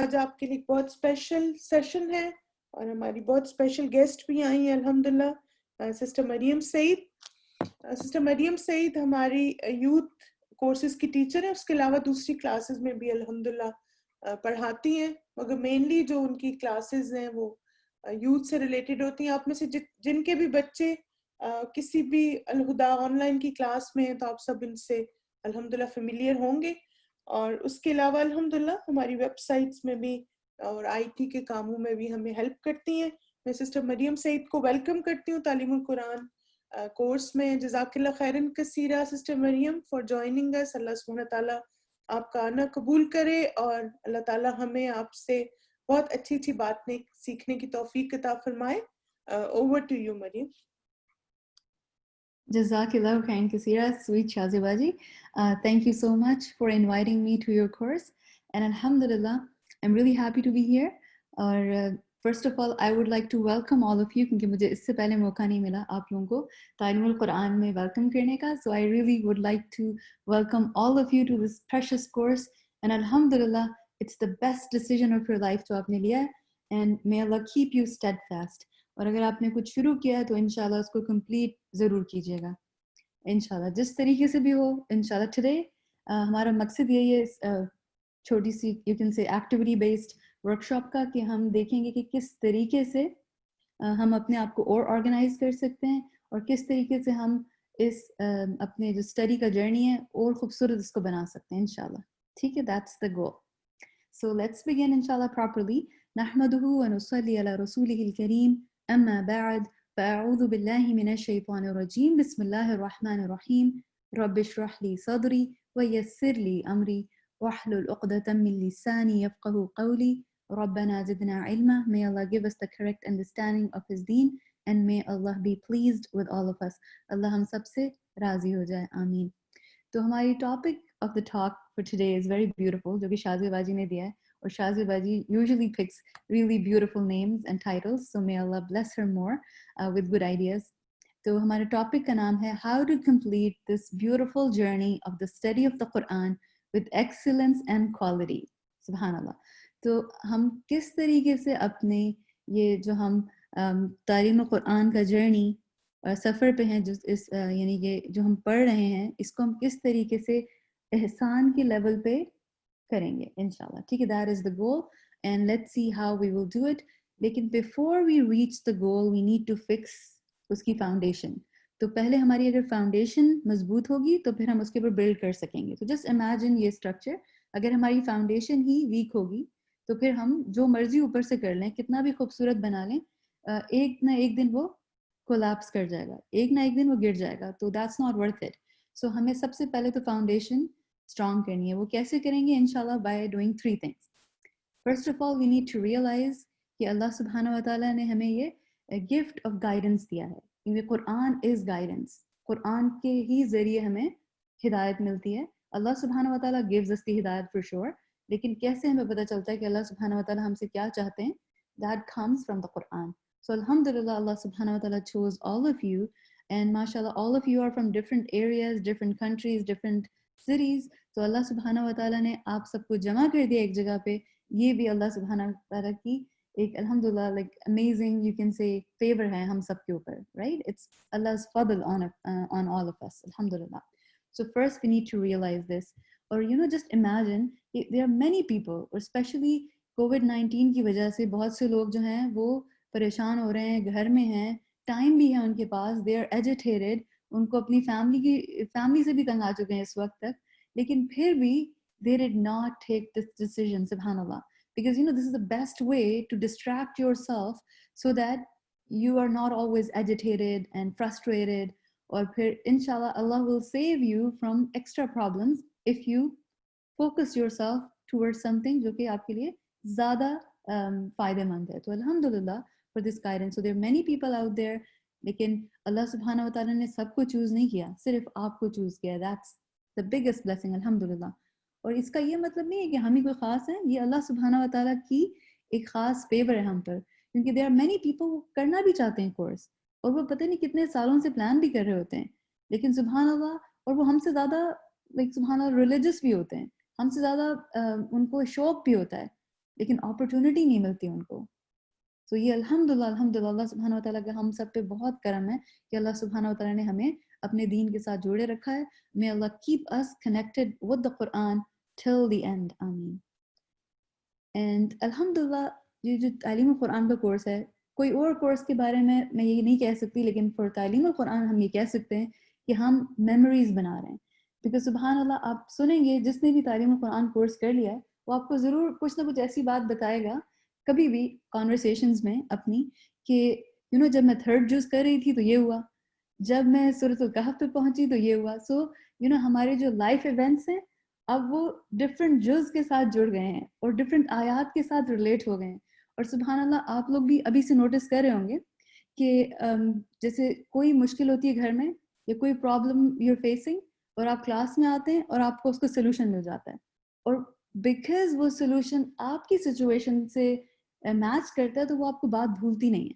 आज आपके लिए बहुत स्पेशल सेशन है और हमारी बहुत स्पेशल गेस्ट भी आई हैं अल्हम्दुलिल्लाह। सिस्टर मरियम सईद। सिस्टर मरियम सईद हमारी यूथ कोर्सेज की टीचर है, उसके अलावा दूसरी क्लासेस में भी अल्हम्दुलिल्लाह पढ़ाती हैं, मगर मेनली जो उनकी क्लासेस हैं वो यूथ से रिलेटेड होती हैं। आप में से जिनके भी बच्चे किसी भी अलहुदा ऑनलाइन की क्लास में हैं तो आप सब इनसे अल्हम्दुलिल्लाह फेमिलियर होंगे। और उसके अलावा अल्हम्दुलिल्लाह हमारी वेबसाइट्स में भी और आईटी के कामों में भी हमें हेल्प करती हैं। मैं सिस्टर मरियम सईद को वेलकम करती हूँ तालीमुल कुरान कोर्स में। जज़ाकिल्लाह खैरन कसीरा sister Maryam for joining us. अल्लाह सुब्हानहू व तआला आपका आना कबूल करे और अल्लाह ताला हमें आपसे बहुत अच्छी अच्छी बातें सीखने की तौफीक अता फरमाए। Over to you Mariam. Jazakallah khairan kaseera, sweet Shazibaji. Thank you so much for inviting me to your course. And Alhamdulillah, I'm really happy to be here. और first of all, I would like to welcome all of you क्योंकि मुझे इससे पहले मौका नहीं मिला आप लोगों को तालीमुल कुरान में welcome करने का. So I really would like to welcome all of you to this precious course. And Alhamdulillah, it's the best decision of your life जो आपने लिया है. And may Allah keep you steadfast. और अगर आपने कुछ शुरू किया है तो इंशाल्लाह उसको कंप्लीट ज़रूर कीजिएगा इंशाल्लाह, जिस तरीके से भी हो इंशाल्लाह. टुडे हमारा मकसद यही है छोटी सी you can say activity based workshop का कि हम देखेंगे कि किस तरीके से हम अपने आप को और ऑर्गेनाइज कर सकते हैं और किस तरीके से हम इस अपने जो स्टडी का जर्नी है और खूबसूरत इसको बना सकते हैं इंशाल्लाह. ठीक है, that's the goal. So let's begin inshallah properly. نحمده ونصلي على رسوله الكريم. أما بعد فأعوذ بالله من الشيطان الرجيم. بسم الله الرحمن الرحيم. رب اشرح لي صدري ويسر لي أمري واحلل عقدة من لساني يفقه قولي. ربنا زدنا علما. May Allah give us the correct understanding of His deen and may Allah be pleased with all of us. Allah हम सब से राजी हो जाए, आमीन. तो हमारी topic of the talk for today is very beautiful, जो कि शाज़िबाजी ने दिया है. और शाज़िबाजी usually picks really beautiful names and titles, so may Allah bless her more with good ideas. तो हमारे टॉपिक का नाम है How to complete this beautiful journey of the study of the Quran with excellence and quality. Subhanallah. तो हम किस तरीके से अपने ये जो हम तालीम कुरान का जर्नी सफ़र पे हैं, जो इस यानी कि जो हम पढ़ रहे हैं इसको हम किस तरीके से एहसान के लेवल पे करेंगे इंशाल्लाह. ठीक है, that is the goal and let's see how we will do it. लेकिन before we reach the goal we need to fix उसकी फाउंडेशन. तो पहले हमारी अगर फाउंडेशन मजबूत होगी तो फिर हम उसके ऊपर बिल्ड कर सकेंगे. तो जस्ट इमेजिन ये स्ट्रक्चर, अगर हमारी फाउंडेशन ही वीक होगी तो फिर हम जो मर्जी ऊपर से कर लें, कितना भी खूबसूरत बना लें, एक ना एक दिन वो कोलैप्स कर जाएगा, एक ना एक दिन वो गिर जाएगा. तो दैट्स नॉट वर्थ इट. सो हमें सबसे पहले तो फाउंडेशन स्ट्रॉन्ग करनी है. वो कैसे करेंगे इंशाल्लाह? By doing 3 things. First of all we need to realize कि अल्लाह सुब्हानहू व तआला ने हमें ये गिफ्ट ऑफ गाइडेंस दिया है. क्योंकि कुरान इज गाइडेंस. कुरान के ही जरिए हमें हिदायत मिलती है. अल्लाह सुब्हानहू व तआला गिव्स अस द हिदायत फॉर श्योर, लेकिन कैसे हमें पता चलता है कि अल्लाह सुब्हानहू व तआला हमसे क्या चाहते हैं? That comes from the Quran. So alhamdulillah, Allah subhanahu wa ta'ala chose all of you, and mashallah all of you are from different areas, different countries, different cities. So Allah subhanahu wa ta'ala ने आप सबको जमा कर दिया एक जगह पे. ये भी Allah subhanahu wa ta'ala की एक alhamdulillah like amazing you can say favor है हम सब के ऊपर, right? It's Allah's fadl on all of us, alhamdulillah. So first we need to realize this. Or just imagine there are many people, especially COVID-19 की वजह से बहुत से लोग जो हैं वो परेशान हो रहे हैं, घर में हैं, टाइम भी है उनके पास, दे आर एजिटेटेड, उनको अपनी फैमिली से भी तंग आ चुके हैं इस वक्त तक, लेकिन फिर भी they did not take this decision, subhanallah, because this is the best way to distract yourself so that you are not always agitated and frustrated. और फिर inshallah Allah will save you from extra problems if you focus yourself towards something जो कि आपके लिए ज़्यादा फायदेमंद है. तो अल्हम्दुलिल्लाह for this guidance. So there are many people out there, लेकिन अल्लाह सुब्हानहू व तआला ने सबको चूज नहीं किया, सिर्फ आपको चूज किया. That's the biggest blessing, अल्हम्दुलिल्लाह. और इसका ये मतलब नहीं है कि हम ही कोई खास हैं, ये अल्लाह सुब्हानहू व तआला की एक खास फेवर है हम पर. क्योंकि there are many people वो करना भी चाहते हैं कोर्स और वो पता नहीं कितने सालों से प्लान भी कर रहे होते हैं, लेकिन सुब्हानअल्लाह, और वो हमसे ज़्यादा लाइक सुब्हानअल्लाह रिलीजियस भी होते हैं, हमसे ज़्यादा उनको शौक भी होता है, लेकिन अपॉर्चुनिटी नहीं मिलती उनको. तो ये अल्हम्दुलिल्लाह अल्हम्दुलिल्लाह अल्लाह सुब्हानहू व तआला का हम सब पे बहुत करम है कि अल्लाह सुब्हानहू व तआला ने हमें अपने दीन के साथ जोड़े रखा है. May Allah keep us connected with the Quran till the end. Ameen. And अल्हम्दुलिल्लाह ये जो तालीम कुरान का कोर्स है, कोई और कोर्स के बारे में मैं ये नहीं कह सकती, लेकिन फॉर तालीम कुरान हम ये कह सकते हैं कि हम मेमोरीज बना रहे हैं. बिकॉज सुबहान अल्लाह आप सुनेंगे जिसने भी तालीम कुरान कोर्स कर लिया है वो आपको ज़रूर कुछ ना कुछ ऐसी बात बताएगा कभी भी कॉन्वर्सेशंस में अपनी कि जब मैं थर्ड जूस कर रही थी तो ये हुआ, जब मैं सूरतुल कहफ पे पहुंची तो ये हुआ. सो हमारे जो लाइफ इवेंट्स हैं अब वो डिफरेंट जुज़ के साथ जुड़ गए हैं और डिफरेंट आयात के साथ रिलेट हो गए हैं. और सुभान अल्लाह आप लोग भी अभी से नोटिस कर रहे होंगे कि जैसे कोई मुश्किल होती है घर में या कोई प्रॉब्लम यू आर फेसिंग और आप क्लास में आते हैं और आपको उसका सोल्यूशन मिल जाता है, और बिकॉज वो सोल्यूशन आपकी सिचुएशन से मैच करता है तो वो आपको बात भूलती नहीं है,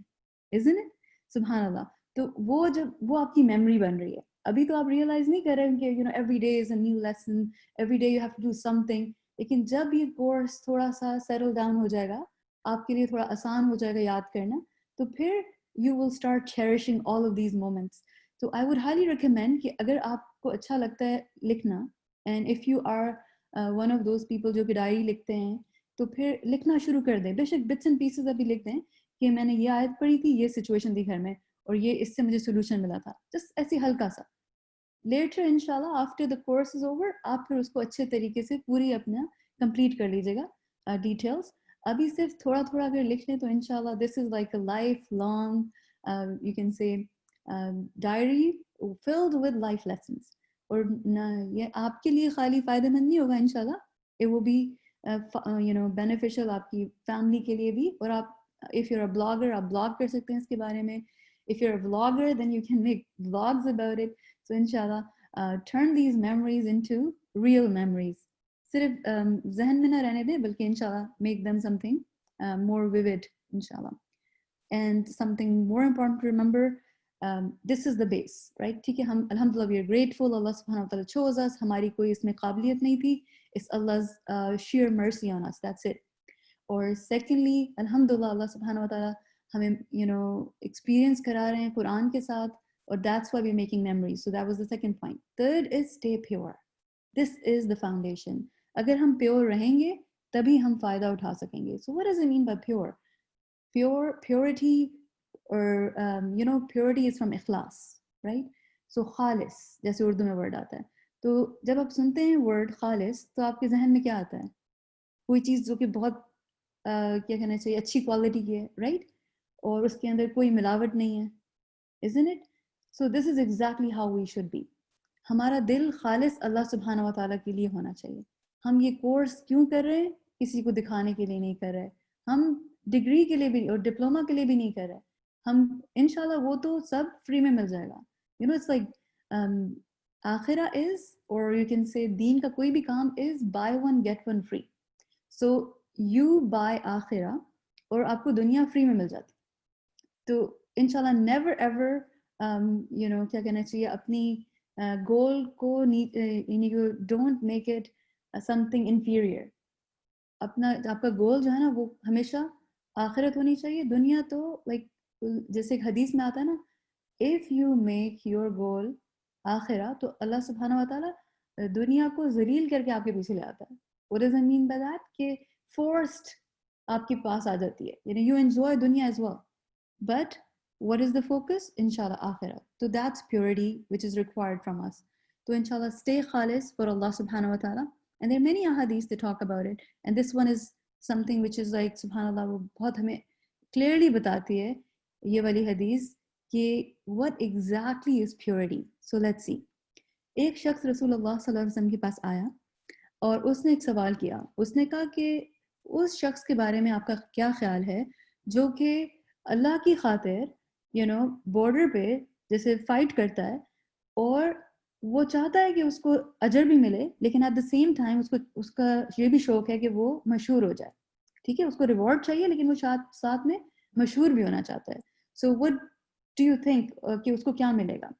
इज़न्ट इट? सुभान अल्लाह. तो वो जब वो आपकी मेमोरी बन रही है, अभी तो आप रियलाइज नहीं कर रहे हैं कि every day is a new lesson, every day you have to do something. लेकिन जब ये कोर्स थोड़ा सा सेटल डाउन हो जाएगा, आपके लिए थोड़ा आसान हो जाएगा याद करना, तो फिर you will start cherishing all of these moments. तो आई वुड हाईली रिकमेंड कि अगर आपको अच्छा लगता है लिखना, and if you are one of those people जो कि डायरी लिखते हैं, तो फिर लिखना शुरू कर दें. बेशक बिट्स एंड पीसेस अभी लिख दें कि मैंने ये आयत पढ़ी थी, ये सिचुएशन थी घर में, और ये इससे मुझे सोल्यूशन मिला था. जस्ट ऐसे हल्का सा. लेटर इंशाल्लाह after the course is over आप फिर उसको अच्छे तरीके से पूरी अपना कंप्लीट कर लीजिएगा डिटेल्स. अभी सिर्फ थोड़ा थोड़ा अगर लिख लें तो इंशाल्लाह this is like a life long you can से diary filled with life lessons. और ये आपके लिए खाली फ़ायदेमंद नहीं होगा इंशाल्लाह, it will be beneficial आपकी फैमिली के लिए भी. और आप if you're a blogger आप ब्लॉग कर सकते हैं इसके बारे में. If you're a vlogger then you can make vlogs about it. So inshallah turn these memories into real memories. सिर्फ जहन में ना रहने दें बल्कि इंशाल्लाह make them something more vivid inshallah. And something more important to remember, this is the base, right? ठीक है, हम alhamdulillah we are grateful Allah subhanahu wa ta'ala chose us. हमारी कोई इसमें काबिलियत नहीं थी. It's Allah's sheer mercy on us, that's it. Or secondly, alhamdulillah Allah subhanahu wa ta'ala हमें experience करा रहे हैं कुरान के साथ, or that's why we're making memories. So that was the second point. Third is stay pure. This is the foundation. अगर हम pure रहेंगे तभी हम फ़ायदा उठा सकेंगे. So what does it mean by pure? Purity, or purity is from ikhlas, right? So खालिस जैसे उर्दू में वर्ड आता है, तो जब आप सुनते हैं वर्ड खालिस तो आपके जहन में क्या आता है? कोई चीज़ जो कि बहुत क्या कहना चाहिए अच्छी क्वालिटी की है, राइट? और उसके अंदर कोई मिलावट नहीं है, isn't it? So this is exactly how we should be. हमारा दिल खालिस अल्लाह सुब्हानहू व तआला के लिए होना चाहिए. हम ये कोर्स क्यों कर रहे हैं? किसी को दिखाने के लिए नहीं कर रहे. हम डिग्री के लिए भी और डिप्लोमा के लिए भी नहीं कर रहे. हम इंशाल्लाह वो तो सब फ्री में मिल जाएगा. It's like आखिरा is, or you can say दीन का कोई भी काम is buy one get one free. So you buy आखिरा और आपको दुनिया फ्री में मिल जाती. तो इंशाल्लाह never ever क्या कहना चाहिए अपनी गोल को don't make it something inferior. आपका गोल जो है ना वो हमेशा आखिरत होनी चाहिए. दुनिया तो like जैसे एक हदीस में आता है ना, if you make your goal आखिरा तो अल्लाह सुब्हानहू व तआला दुनिया को जलील करके आपके पीछे ले आता है. What does I mean by that? कि forced आपके पास आ जाती है. You enjoy दुनिया as well, but what is the focus? Inshallah akhirah. So that's purity which is required from us. So inshallah stay khalis for Allah subhanahu wa ta'ala. And there are many ahadith that talk about it. And this one is something which is like subhanallah वो बहुत हमें clearly बताती है ये वाली हदीस कि what exactly is purity. So let's see. एक शख्स रसूलुल्लाह सल्लल्लाहु अलैहि वसल्लम के पास आया और उसने एक सवाल किया. उसने कहा कि उस शख्स के बारे में आपका क्या ख्याल है जो कि अल्लाह की खातिर बॉर्डर पे जैसे फाइट करता है और वो चाहता है कि उसको अजर भी मिले, लेकिन एट द सेम टाइम उसका ये भी शौक है कि वो मशहूर हो जाए. ठीक है, उसको रिवॉर्ड चाहिए लेकिन वो साथ में मशहूर भी होना चाहता है. So what do you think कि उसको क्या मिलेगा?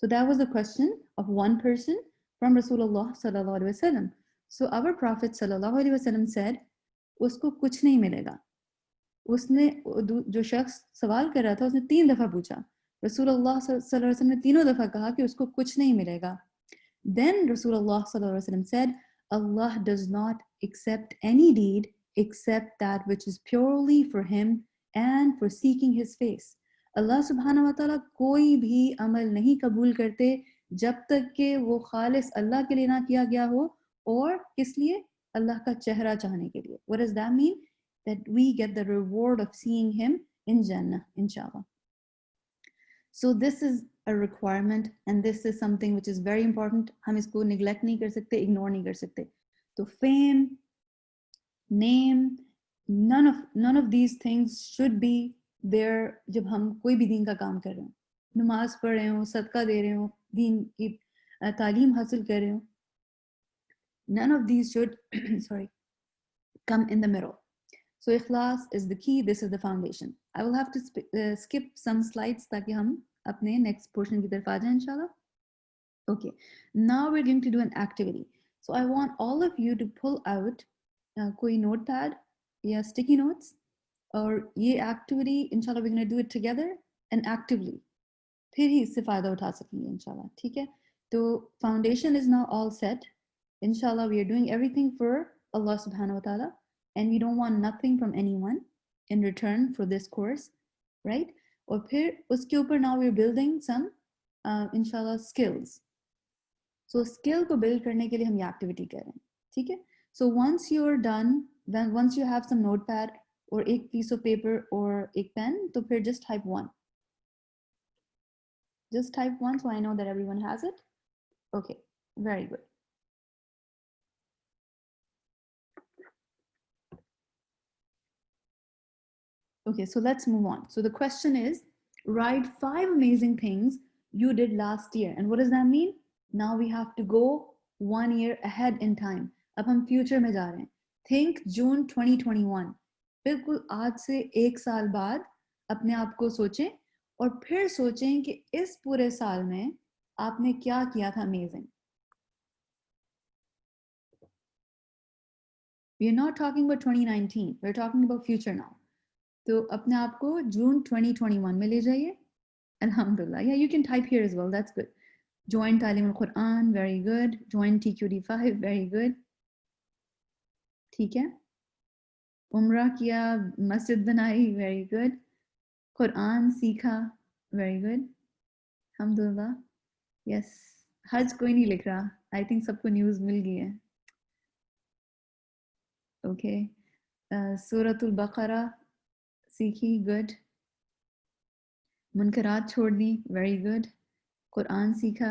So that was the question of one person from Rasulullah sallallahu alaihi wasallam. So our Prophet sallallahu alaihi wasallam said, उसको कुछ नहीं मिलेगा. उसने जो शख्स सवाल कर रहा था उसने 3 दफा पूछा. रसूलुल्लाह सल्लल्लाहु अलैहि वसल्लम ने तीनों दफा कहा कि उसको कुछ नहीं मिलेगा. Then Rasulullah sallallahu alaihi wasallam said, Allah does not accept any deed except that which is purely for him and for seeking his face. Allah subhanahu wa ta'ala कोई भी अमल नहीं कबूल करते जब तक कि वो खालिस अल्लाह के लिए ना किया गया हो और किस लिए? अल्लाह का चेहरा चाहने के लिए. What does that mean? That we get the reward of seeing him in Jannah, inshallah. So this is a requirement and this is something which is very important. हम इसको neglect नहीं कर सकते, ignore नहीं कर सकते. तो fame, name, none of these things should be there जब हम कोई भी दीन का काम कर रहे हो. नमाज पढ़ रहे हो, सदका दे रहे हो, दीन की तालीम हासिल कर रहे हो. None of these should sorry come in the middle. So ikhlas is the key. This is the foundation. I will have to skip some slides ताकि हम अपने next portion की तरफ आ जाएं इंशाल्लाह. Okay, now we're going to do an activity. So I want all of you to pull out कोई notepad या sticky notes और ये activity इंशाल्लाह we're going to do it together and actively. फिर ही इससे फायदा उठा सकेंगे इंशाल्लाह. ठीक है? तो foundation is now all set. Inshallah, we are doing everything for Allah subhanahu wa ta'ala. And we don't want nothing from anyone in return for this course, right? और फिर उसके ऊपर now we're building some inshallah skills. So skill को build करने के लिए हम ये activity कर रहे हैं, ठीक है? So once you're done, then once you have some notepad or एक piece of paper or एक pen, तो फिर just type 1. Just type 1 so I know that everyone has it. Okay, very good. Okay, so let's move on. So the question is, write 5 amazing things you did last year. And what does that mean? Now we have to go 1 year ahead in time. अब हम future में जा रहे हैं. Think June 2021. बिल्कुल आज से 1 साल बाद अपने आप को सोचें और फिर सोचें कि इस पूरे साल में आपने क्या किया था amazing. We are not talking about 2019. We're talking about future now. तो अपने आप को जून 2021 में ले जाइए. Alhamdulillah. Yeah, you can type here as well. That's good. Join Talim al-Quran. Very good. Join TQD5. Very good. ठीक है. Umrah किया. Masjid बनाई. Very good. Quran सीखा. Very good. Alhamdulillah. Yes. हज कोई नहीं लिख रहा. I think सबको news मिल गई है. Okay. Suratul Baqarah सीखी. Good. मुनकरात छोड़ दी. Very good. कुरान सीखा.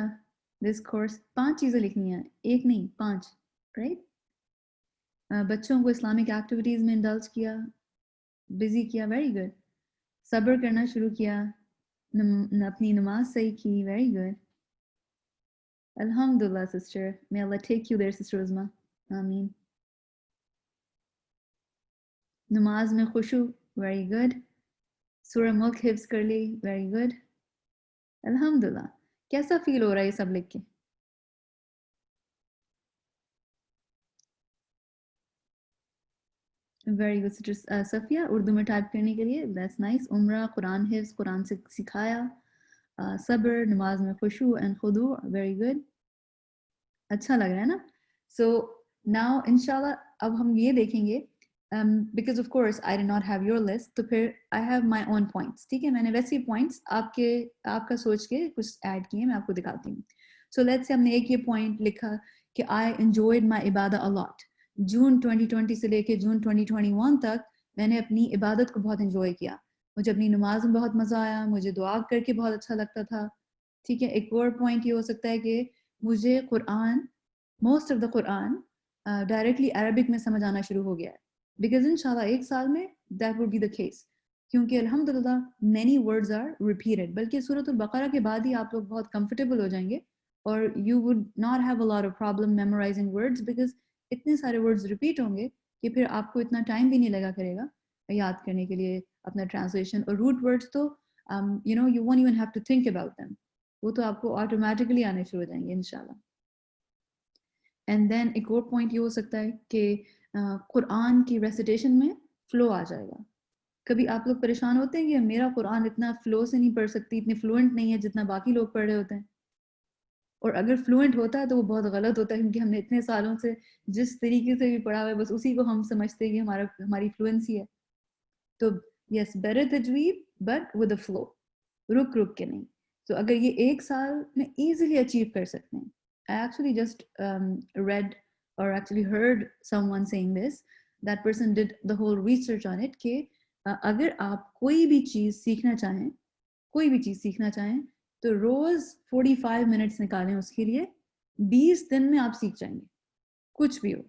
This course 5 चीज़ें लिखनी है. 1 नहीं 5. Right? बच्चों को इस्लामिक एक्टिविटीज़ में इंडल्ज किया. बिजी किया. Very good. सब्र करना शुरू किया. अपनी नमाज सही की. Very good. Alhamdulillah, sister. May Allah take you there, Sister Uzma. Ameen. नमाज में खुशू. Very good. सूरह मुल्क हिफ्ज़ कर ली. Very good. Alhamdulillah. कैसा फील हो रहा है ये सब लिख के? Very good, Sister Safia. Urdu में टाइप करने के लिए. That's nice. उम्रा, कुरान हिफ्ज़, कुरान से सिखाया. सब्र, नमाज में खुशू and खुदू. Very good. अच्छा लग रहा है ना? So now inshallah अब हम ये देखेंगे. Because of course I did not have your list, तो फिर I have my own points. ठीक है? मैंने वैसे points आपका सोच के कुछ ऐड किए. मैं आपको दिखाती हूँ. So let's say हमने एक ये point लिखा कि I enjoyed my इबादत a lot. जून 2020 से लेके जून 2021 तक मैंने अपनी इबादत को बहुत enjoy किया. मुझे अपनी नमाज में बहुत मज़ा आया. मुझे दुआ करके बहुत अच्छा लगता था. ठीक है? एक और point ये हो सकता है कि मुझे Quran, most of the Quran directly Arabic में समझ आना शुरू हो गया है. Because inshallah 1 साल में that would be the case. क्योंकि alhamdulillah many words are repeated. बल्कि सूरत al-Baqarah के बाद ही आप लोग बहुत comfortable हो जाएंगे और you would not have a lot of problem memorizing words because इतने सारे words repeat होंगे कि फिर आपको इतना time भी नहीं लगा करेगा याद करने के लिए अपना translation. और root words तो you know you won't even have to think about them. वो तो आपको automatically आने शुरू हो जाएंगे इंशाल्लाह. And then एक और point ये हो सकता है कि कुरान की रेसिटेशन में फ्लो आ जाएगा। कभी आप लोग परेशान होते हैं कि मेरा कुरान इतना फ्लो से नहीं पढ़ सकती, इतने फ्लुएंट नहीं है जितना बाकी लोग पढ़ रहे होते हैं, और अगर फ्लुएंट होता है तो वो बहुत गलत होता है, क्योंकि हमने इतने सालों से जिस तरीके से भी पढ़ा हुआ है बस उसी को हम समझते हैं कि हमारी फ्लुएंसी है। तो yes, better tajweed but with a flow, रुक रुक के नहीं। तो अगर ये 1 साल में इजीली अचीव कर सकते हैं, I actually just read or actually heard someone saying this, that person did the whole research on it, कि अगर आप कोई भी चीज़ सीखना चाहें, कोई भी चीज़ सीखना चाहें, तो रोज़ 45 मिनट्स निकालें उसके लिए, 20 दिन में आप सीख जाएंगे, कुछ भी हो।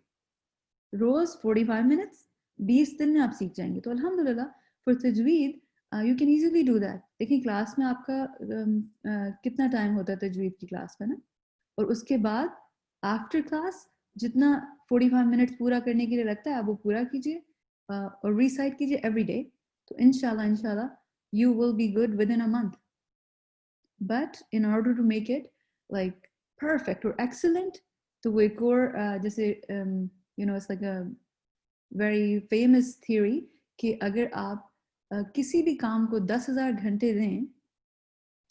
रोज़ 45 मिनट्स, 20 दिन में आप सीख जाएंगे। तो अल्हम्दुलिल्लाह for tajweed you can easily do that. देखिए क्लास में आपका कितना टाइम होता है तजवीद की क्लास में ना, और उसके बाद आफ्टर क्लास जितना 45 मिनट्स पूरा करने के लिए लगता है आप वो पूरा कीजिए और रिसाइट कीजिए एवरी डे। तो इंशाल्लाह you will be good within a month. But in order to make it like perfect or excellent, तो वो एक और जैसे you know, it's like a very famous theory कि अगर आप किसी भी काम को 10,000 घंटे दें,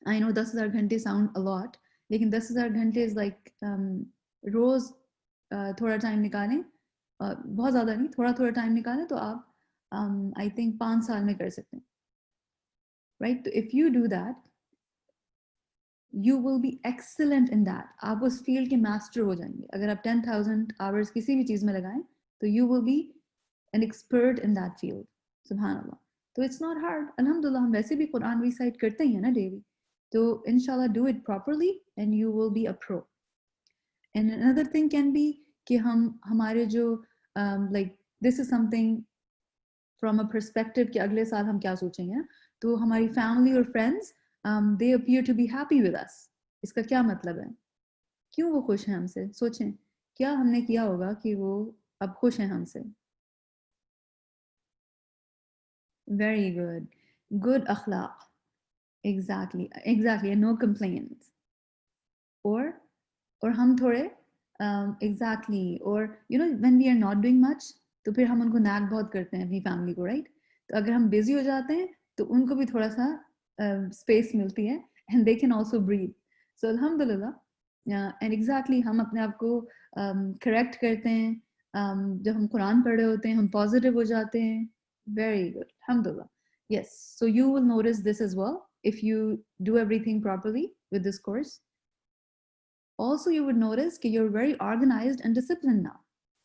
I know 10,000 घंटे sound a lot, लेकिन 10,000 घंटे is like रोज थोड़ा टाइम निकालें, बहुत ज़्यादा नहीं, थोड़ा थोड़ा टाइम निकालें तो आप I think 5 साल में कर सकते हैं, right? तो if you do that, you will be excellent in that. आप उस फील्ड के मास्टर हो जाएंगे। अगर आप 10,000 आवर्स किसी भी चीज़ में लगाएं तो you will be an expert in that field. सुभान अल्लाह। तो it's not hard. अल्हम्दुलिल्लाह हम वैसे भी कुरान रिसाइट करते ही हैं ना डेली, तो इंशाल्लाह do it properly and you will be a pro. And another thing can be कि हम हमारे जो like this is something from a perspective कि अगले साल हम क्या सोचेंगे, तो हमारी family और friends they appear to be happy with us. इसका क्या मतलब है? क्यों वो खुश हैं हमसे? सोचें क्या हमने किया होगा कि वो अब खुश हैं हमसे? Very good. Good akhlaq. Exactly. Exactly. No complaints. Or हम थोड़े exactly. Or you know when we are not doing much, तो फिर हम उनको नैग बहुत करते हैं अपनी फैमिली को, राइट? तो अगर हम बिजी हो जाते हैं तो उनको भी थोड़ा सा स्पेस मिलती है and they can also breathe. So अल्हम्दुलिल्लाह and exactly हम अपने आप को करेक्ट करते हैं, जब हम कुरान पढ़ रहे होते हैं हम पॉजिटिव हो जाते हैं। Very good. Alhamdulillah. Yes. So you will notice this as well if you do everything properly with this course. Also, you would notice that you're very organized and disciplined now.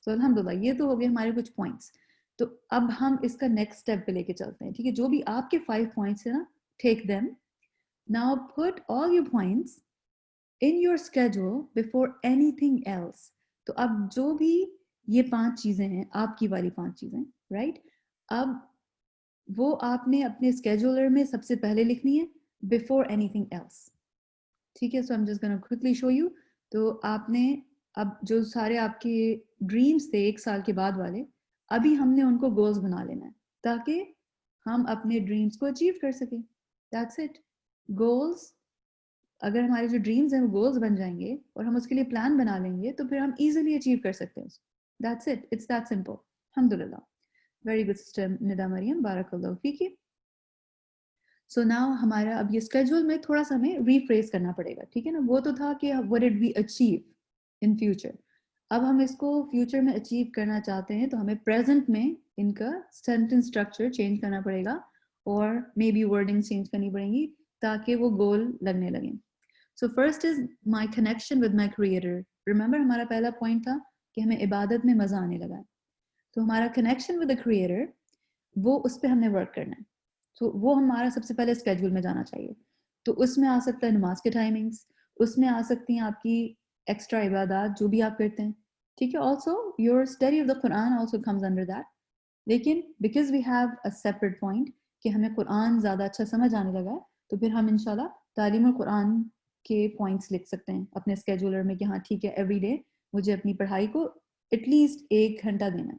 So, alhamdulillah, ये तो हो गए हमारे कुछ points. तो अब हम इसका next step पे लेके चलते हैं, ठीक है? जो भी आपके 5 points है ना, take them. Now put all your points in your schedule before anything else. तो अब जो भी ये 5 चीजें हैं, आपकी वाली 5 चीजें, right? अब वो आपने अपने scheduler में सबसे पहले लिखनी है before anything else. ठीक है? So I'm just gonna quickly show you. तो आपने अब जो सारे आपके ड्रीम्स थे 1 साल के बाद वाले, अभी हमने उनको गोल्स बना लेना है ताकि हम अपने ड्रीम्स को अचीव कर सकें। That's it. गोल्स, अगर हमारे जो ड्रीम्स हैं वो गोल्स बन जाएंगे और हम उसके लिए प्लान बना लेंगे तो फिर हम इजीली अचीव कर सकते हैं उसको। That's it, it's that simple. अल्हम्दुलिल्लाह। Very good sister Nida Maryam, बारकल्लाहु फीकी। सो नाउ हमारा अब ये स्केड्यूल में थोड़ा सा हमें रीफ्रेस करना पड़ेगा, ठीक है ना? वो तो था कि what did we achieve in future. अब हम इसको फ्यूचर में अचीव करना चाहते हैं तो हमें प्रेजेंट में इनका सेंटेंस स्ट्रक्चर चेंज करना पड़ेगा और मे बी वर्डिंग चेंज करनी पड़ेंगी ताकि वो गोल लगने लगे। So first is my connection with my creator. Remember हमारा पहला पॉइंट था कि हमें इबादत में मजा आने लगा है, तो हमारा कनेक्शन विद द क्रिएटर वो उस पर हमने वर्क करना है। तो वो हमारा सबसे पहले स्केड्यूल में जाना चाहिए। तो उसमें आ सकता है नमाज के टाइमिंग्स, उसमें आ सकती हैं आपकी एक्स्ट्रा इबादत जो भी आप करते हैं, ठीक है? Also your study of the Quran also comes under that. लेकिन because we have a separate point कि हमें कुरान ज़्यादा अच्छा समझ आने लगा है, तो फिर हम इंशाल्लाह तालीमुल कुरान के पॉइंट्स लिख सकते हैं अपने स्केड्यूलर में कि हाँ ठीक है, एवरी डे मुझे अपनी पढ़ाई को एटलीस्ट 1 घंटा देना है,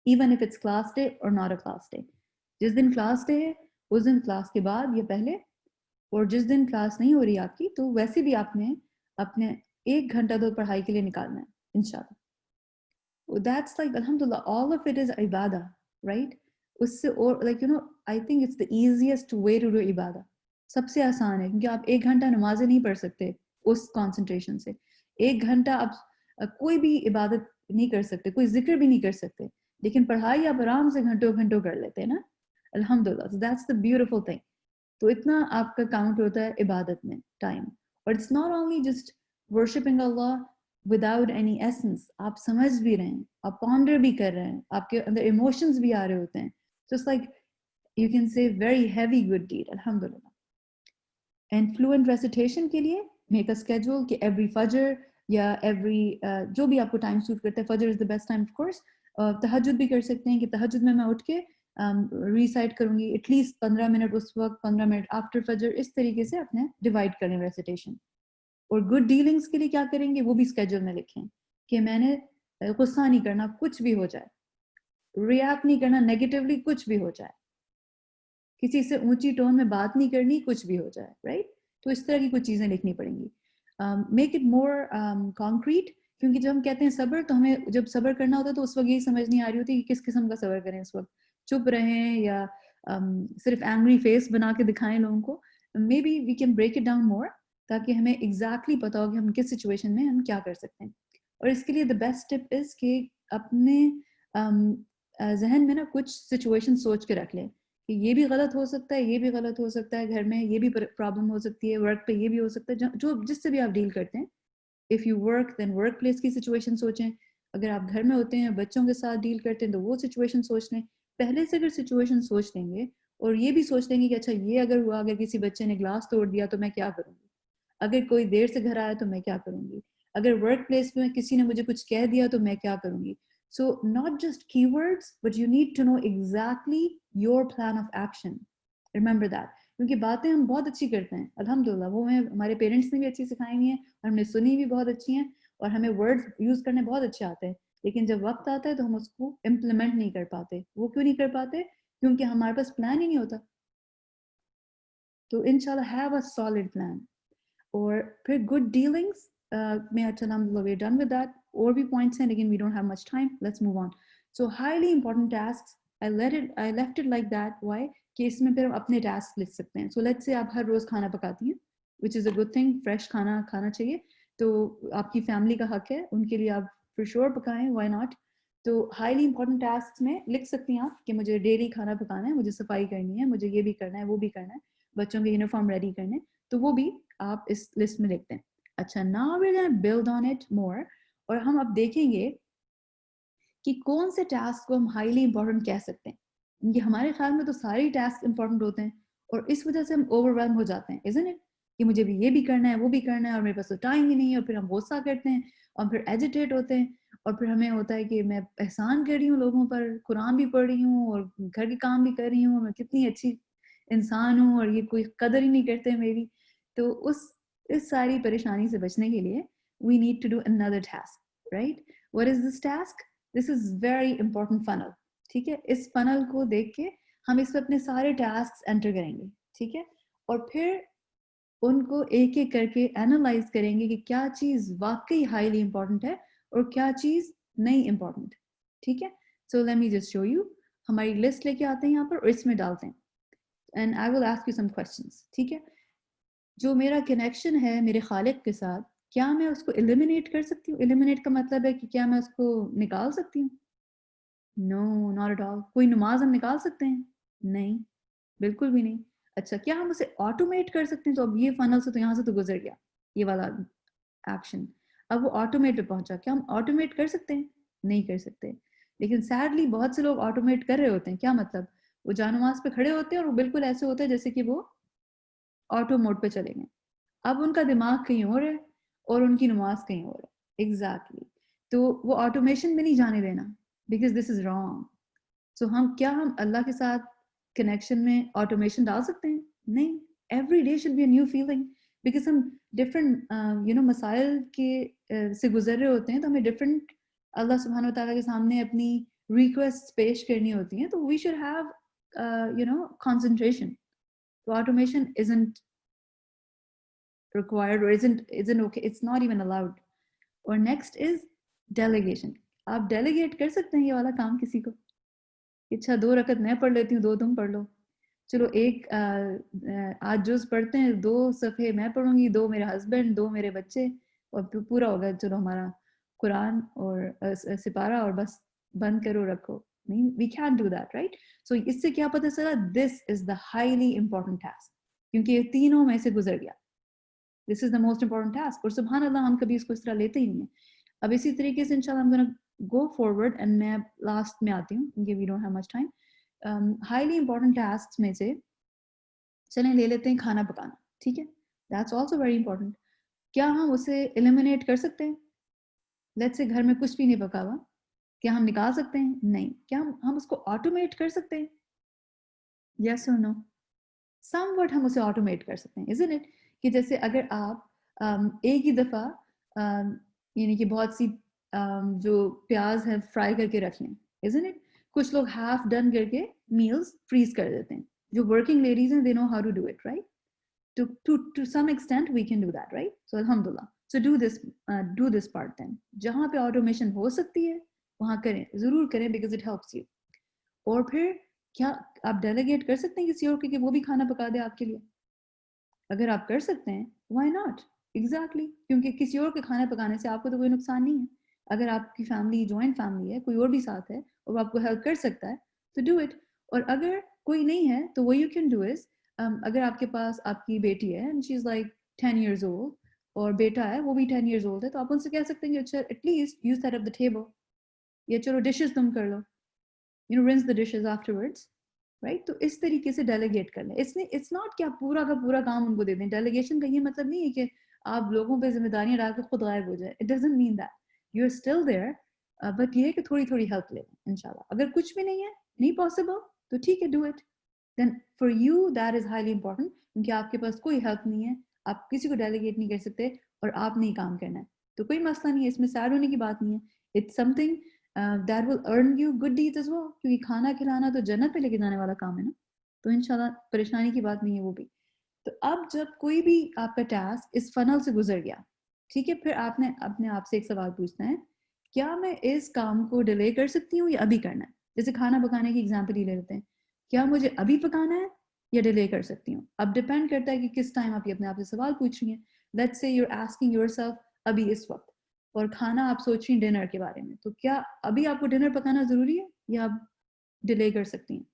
even if it's class day और नॉट अ क्लास डे। जिस दिन क्लास डे है उस दिन क्लास के बाद या पहले, और जिस दिन क्लास नहीं हो रही आपकी तो वैसे भी आपने अपने 1 घंटा तो पढ़ाई के लिए निकालना है इंशाल्लाह। That's like alhamdulillah, all of it is ibadah, right? उससे और like you know, I think it's the easiest way to do ibadah. सबसे आसान है क्योंकि आप 1 घंटा नमाज़ें नहीं पढ़ सकते उस concentration से. 1 घंटा आप कोई भी इबादत नहीं कर सकते, कोई जिक्र भी नहीं कर सकते, लेकिन पढ़ाई आप आराम से घंटों घंटों कर लेते हैं ना, अल्हम्दुलिल्लाह. So that's the beautiful thing. तो इतना आपका काउंट होता है इबादत में टाइम. और it's not only just worshipping Allah without any essence, आप समझ भी रहे हैं, आप पॉन्डर भी कर रहे हैं, आपके अंदर इमोशंस भी आ रहे होते हैं. Just like you can say very heavy good deed अल्हम्दुलिल्लाह. एंड फ्लुएंट रेसिटेशन के लिए मेक अ स्केड्यूल कि एवरी फजर या एवरी जो भी आपको टाइम सूट करता है. Fajr is the best time of course. तहज्जुद भी कर सकते हैं कि तहज्जुद में मैं उठ के रिसाइट करूंगी एटलीस्ट 15 मिनट उस वक्त, 15 मिनट आफ्टर फजर. इस तरीके से अपने डिवाइड करें रेसिटेशन. और गुड डीलिंग्स के लिए क्या करेंगे वो भी स्केड्यूल में लिखें कि मैंने गुस्सा नहीं करना कुछ भी हो जाए, रिएक्ट नहीं करना नेगेटिवली कुछ भी हो जाए, किसी से ऊंची टोन में बात नहीं करनी कुछ भी हो जाए, राइट? तो इस तरह की कुछ चीजें लिखनी पड़ेंगी. मेक इट मोर कॉन्क्रीट, क्योंकि जब हम कहते हैं सब्र तो हमें जब सब्र करना होता है तो उस वक्त यही समझ नहीं आ रही होती कि किस किस्म का सब्र करें. इस वक्त चुप रहें या सिर्फ एंग्री फेस बना के दिखाएं लोगों को. Maybe we can break it down more ताकि हमें एग्जैक्टली पता हो कि हम किस सिचुएशन में हम क्या कर सकते हैं. और इसके लिए द बेस्ट टिप इज कि अपने जहन में ना कुछ सिचुएशन सोच के रख लें कि ये भी गलत हो सकता है, ये भी गलत हो सकता है, घर में ये भी प्रॉब्लम हो सकती है, वर्क पे ये भी हो सकता है, जो जिससे भी आप डील करते हैं. If you work then workplace की सिचुएशन सोचें. अगर आप घर में होते हैं बच्चों के साथ डील करते हैं तो वो सिचुएशन सोच लें. पहले से अगर सिचुएशन सोच लेंगे और ये भी सोच लेंगे कि अच्छा ये अगर हुआ, अगर किसी बच्चे ने ग्लास तोड़ दिया तो मैं क्या करूँगी, अगर कोई देर से घर आया तो मैं क्या करूँगी, अगर वर्क प्लेस में किसी ने मुझे कुछ कह दिया तो मैं क्या करूँगी. So not just keywords, but you need to know exactly your plan of action. Remember that. क्योंकि बातें हम बहुत अच्छी करते हैं अल्हम्दुलिल्लाह, वो हमें हमारे पेरेंट्स ने भी अच्छी सिखाई हुई हैं और हमने सुनी भी बहुत अच्छी हैं और हमें वर्ड्स यूज करने बहुत अच्छे आते हैं. लेकिन जब वक्त आता है तो हम उसको इम्प्लीमेंट नहीं कर पाते. वो क्यों नहीं कर पाते? क्योंकि हमारे पास प्लान ही नहीं होता. तो इंशाल्लाह हैव अ सॉलिड प्लान. और फिर गुड डीलिंग्स में अच्छा अल्हम्दुलिल्लाह we are done with that. और भी पॉइंट्स हैं लेकिन we don't have much time. Let's move on. So highly important tasks I left it like that. Why? कि इसमें फिर हम अपने टास्क लिख सकते हैं. सो लेट्स से आप हर रोज खाना पकाती हैं, which is a good thing. Fresh खाना खाना चाहिए, तो आपकी फैमिली का हक है, उनके लिए आप फॉर श्योर पकाएं, व्हाई नॉट. तो हाईली इंपॉर्टेंट टास्क में लिख सकती हैं आप कि मुझे डेली खाना पकाना है, मुझे सफाई करनी है, मुझे ये भी करना है, वो भी करना है, बच्चों के यूनिफॉर्म रेडी करने. तो वो भी आप इस लिस्ट में लिखते हैं. अच्छा, now we are gonna build on it more. और हम अब देखेंगे कि कौन से टास्क को हम हाईली इंपॉर्टेंट कह सकते हैं. क्योंकि हमारे ख्याल में तो सारे टास्क इंपॉर्टेंट होते हैं और इस वजह से हम ओवरवेलम हो जाते हैं, इज़न्ट इट? कि मुझे भी ये भी करना है, वो भी करना है और मेरे पास तो टाइम ही नहीं है. और फिर हम गुस्सा करते हैं और फिर एजिटेट होते हैं और फिर हमें होता है कि मैं एहसान कर रही हूँ लोगों पर, कुरान भी पढ़ रही हूँ और घर के काम भी कर रही हूँ, मैं कितनी अच्छी इंसान हूँ और ये कोई कदर ही नहीं करते मेरी. तो इस सारी परेशानी से बचने के लिए we need to do another task, right? What is this task? This is very important funnel. ठीक है, इस funnel को देख के हम इस पे अपने सारे tasks enter करेंगे, ठीक है, और फिर उनको एक एक करके एनालाइज करेंगे कि क्या चीज वाकई हाईली इंपॉर्टेंट है और क्या चीज नहीं इंपॉर्टेंट. ठीक है, so let me just show you. हमारी लिस्ट लेके आते हैं यहाँ पर और इसमें डालते हैं and I will ask you some questions. ठीक है, जो मेरा कनेक्शन है मेरे खालिक के साथ, क्या मैं उसको एलिमिनेट कर सकती हूँ? एलिमिनेट का मतलब है कि क्या मैं उसको निकाल सकती हूँ? No, not at all. कोई नमाज हम निकाल सकते हैं? नहीं, बिल्कुल भी नहीं. अच्छा, क्या हम उसे ऑटोमेट कर सकते हैं? तो अब ये फनल से तो यहाँ से तो गुजर गया ये वाला एक्शन. अब वो ऑटोमेट पे पहुंचा. क्या हम ऑटोमेट कर सकते हैं? नहीं कर सकते. लेकिन सैडली बहुत से लोग ऑटोमेट कर रहे होते हैं. क्या मतलब? वो जानमाज पे खड़े होते हैं और वो बिल्कुल ऐसे होते हैं जैसे कि वो ऑटो मोड पे चले गए. अब उनका दिमाग कहीं और है और उनकी नमाज कहीं और है. एग्जैक्टली. तो वो ऑटोमेशन में नहीं जाने देना, बिकॉज दिस इज रॉन्ग. सो हम अल्लाह के साथ कनेक्शन में ऑटोमेशन डाल सकते हैं? नहीं. Every day should be a new feeling, because हम डिफरेंट मसाइल के से गुजर रहे होते हैं, तो हमें डिफरेंट अल्लाह सुब्हान व तआला के सामने अपनी रिक्वेस्ट पेश करनी होती हैं. तो वी शुड हैव कंसंट्रेशन. तो automation isn't required or isn't okay, it's not even allowed. Or next is delegation. आप डेलीगेट कर सकते हैं ये वाला काम किसी को, अच्छा 2 रकत मैं पढ़ लेती हूँ, 2 तुम पढ़ लो, चलो एक आज जुज़ पढ़ते हैं, 2 सफ़े मैं पढ़ूंगी, 2 मेरे हस्बैंड, 2 मेरे बच्चे, और पूरा होगा चलो हमारा कुरान और सिपारा, और बस बंद करो रखो। नहीं, we can do that, right? So इससे क्या पता चला, this is the highly important task, क्योंकि ये तीनों में से गुजर गया, this is the most important task. और सुभान अल्लाह हम कभी इसको इस तरह लेते ही नहीं है। अब इसी तरीके से इंशाल्लाह I'm gonna go forward and मैं लास्ट में आती हूँ क्योंकि we don't have much time. Highly important task में से चलें ले लेते हैं खाना पकाना, ठीक है, दैट्स ऑल्सो वेरी इंपॉर्टेंट। क्या हम उसे एलिमिनेट कर सकते हैं? लेट्स से घर में कुछ भी नहीं पका हुआ, क्या हम निकाल सकते हैं? नहीं। क्या हम उसको ऑटोमेट कर सकते हैं? यस और नो? समवट हम उसे ऑटोमेट कर सकते हैं, इज़न्ट इट? कि जैसे अगर आप एक ही दफ़ा यानी कि बहुत सी जो प्याज है फ्राई करके रख लें, इज़न्ट इट? कुछ लोग हाफ डन करके मील्स फ्रीज कर देते हैं, जो वर्किंग लेडीज हैं, they know how to do it, right? To some extent we can do that, right? So alhamdulillah, so do this part then. जहाँ पे automation हो सकती है वहाँ करें, ज़रूर करें, because it helps you. और फिर क्या आप डेलीगेट कर सकते हैं किसी और के कि वो भी खाना पका दे आपके लिए? अगर आप कर सकते हैं, why not? Exactly, क्योंकि किसी और के खाना पकाने से आपको तो कोई नुकसान नहीं है। अगर आपकी फैमिली जॉइंट फैमिली है, कोई और भी साथ है और वो आपको हेल्प कर सकता है, तो डू इट। और अगर कोई नहीं है तो what you can do is, अगर आपके पास आपकी बेटी है and she's like 10 years old और बेटा है वो भी 10 years old है, तो आप उनसे कह सकते हैं कि अच्छा at least you set up the table, या चलो डिशेस तुम कर लो, you know, rinse the dishes afterwards, right? तो इस तरीके से डेलीगेट कर लें। इसमें इट्स नॉट कि आप पूरा का पूरा काम उनको दे दें। डेलीगेशन का ये मतलब नहीं है कि आप लोगों पे जिम्मेदारियां डाल के खुद गायब हो जाए। It doesn't mean that, you are still there, but ये है कि थोड़ी थोड़ी हेल्प ले लें इंशाल्लाह। अगर कुछ भी नहीं है, नहीं पॉसिबल, तो ठीक है, do it. Then for you that is highly important, क्योंकि आपके पास कोई हेल्प नहीं है, आप किसी को डेलीगेट नहीं कर सकते और आपने ही काम करना है, तो कोई मसला नहीं है, इसमें सैड होने की बात नहीं है। It's something that will earn you good deeds as well, क्योंकि खाना खिलाना तो जन्नत पे लेके जाने वाला काम है ना, तो इंशाल्लाह परेशानी की बात नहीं है वो भी। तो अब जब कोई भी आपका टास्क इस फनल से गुजर गया, ठीक है, फिर आपने अपने आप से एक सवाल पूछना है, क्या मैं इस काम को डिले कर सकती हूँ या अभी करना है? जैसे खाना पकाने की एग्जाम्पल ही ले लेते हैं, क्या मुझे अभी पकाना है या डिले कर सकती हूँ? अब डिपेंड करता है कि किस टाइम आप अपने आप से सवाल पूछ रही हैं। Let's say you are asking yourself अभी इस वक्त, और खाना आप सोच रही हैं डिनर के बारे में, तो क्या अभी आपको डिनर पकाना ज़रूरी है या आप डिले कर सकती हैं?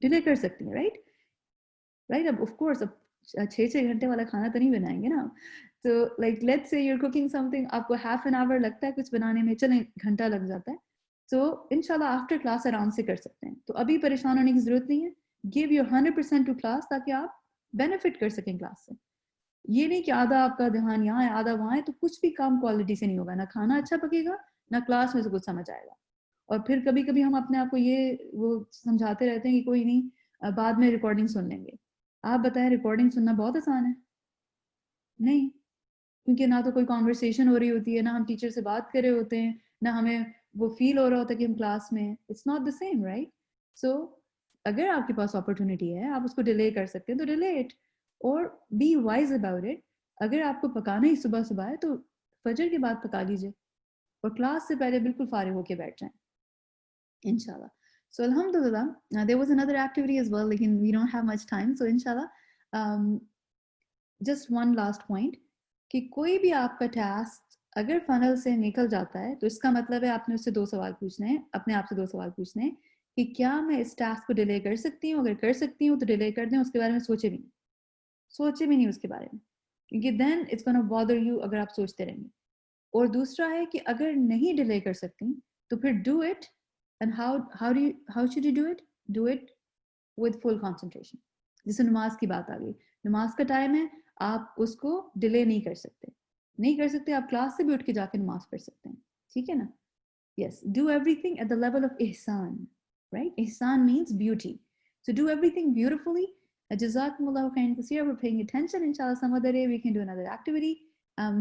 डिले कर सकती हैं, राइट? राइट, अब ऑफ कोर्स अब 6-6 घंटे वाला खाना तो नहीं बनाएंगे ना। तो like let's say you are cooking something, आपको हाफ एन आवर लगता है कुछ बनाने में, चलें घंटा लग जाता है, तो इंशाल्लाह आफ्टर क्लास आराम से कर सकते हैं। तो अभी परेशान होने की ज़रूरत नहीं है, गिव योर 100% टू क्लास, ताकि आप बेनिफिट कर सकें क्लास से। ये नहीं कि आधा आपका ध्यान यहाँ है आधा वहाँ है, तो कुछ भी काम क्वालिटी से नहीं होगा, ना खाना अच्छा पकेगा ना क्लास में से कुछ समझ आएगा। और फिर कभी कभी हम अपने आप को ये वो समझाते रहते हैं कि कोई नहीं, बाद में रिकॉर्डिंग सुन लेंगे। आप बताएं, रिकॉर्डिंग सुनना बहुत आसान है? नहीं, क्योंकि ना तो कोई कॉन्वर्सेशन हो रही होती है, ना हम टीचर से बात कर रहे होते हैं, ना हमें वो फील हो रहा होता है कि हम क्लास में हैं। It's not the same, right? So अगर आपके पास अपॉर्चुनिटी है, आप उसको डिले कर सकते हैं, तो डिले इट और बी वाइज अबाउट इट। अगर आपको पकाना ही सुबह सुबह है तो फजर के बाद पका लीजिए और क्लास से पहले बिल्कुल फारिग होके बैठ जाएं inshallah. So alhamdulillah, there was another activity as well, लेकिन we don't have much time, so inshallah, just one last point, कि कोई भी आपका टास्क अगर फनल से निकल जाता है तो इसका मतलब है आपने उससे 2 सवाल पूछने हैं, अपने आप से 2 सवाल पूछने हैं कि क्या मैं इस टास्क को डिले कर सकती हूँ? अगर कर सकती हूँ तो डिले कर दें, उसके बारे में सोचे भी नहीं उसके बारे में, क्योंकि then it's gonna bother you अगर आप सोचते रहेंगे। और दूसरा है कि अगर नहीं डिले कर सकती तो फिर do it, and how should you do it with full concentration. जैसे नमाज की बात आ गई, नमाज का टाइम है, आप उसको डिले नहीं कर सकते, आप क्लास से भी उठ के जाके नमाज पढ़ सकते हैं, ठीक है ना? Yes, do everything at the level of ihsan, right? Ihsan means beauty. So do everything beautifully. Jazakumullahu khairan kaseera for paying attention. Inshallah, some other day we can do another activity.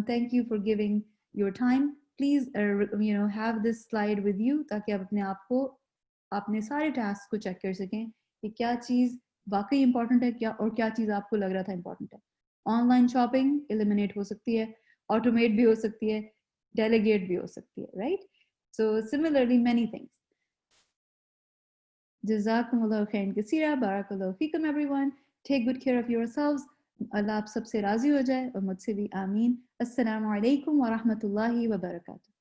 Thank you for giving your time. Please, have this slide with you ताकि आप अपने आप को अपने सारे task को check कर सकें कि क्या चीज़ वाकई इंपॉर्टेंट है, क्या चीज़ आपको लग रहा था इंपॉर्टेंट है। ऑनलाइन शॉपिंग एलिमिनेट हो सकती है, ऑटोमेट भी हो सकती है, डेलीगेट भी हो सकती है, right? So similarly, many things. Jazakumullahu khairan kaseera. Barakallahu feekum, everyone. Take good care of yourselves. Allah आप सबसे राजी हो जाए और मुझसे भी आमीन. Assalamu alaikum wa rahmatullahi wa barakatuh.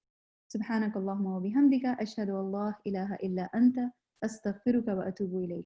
Subhanakallahumma wa bihamdika ashhadu an la ilaha illa anta astaghfiruka wa atubu ilayk.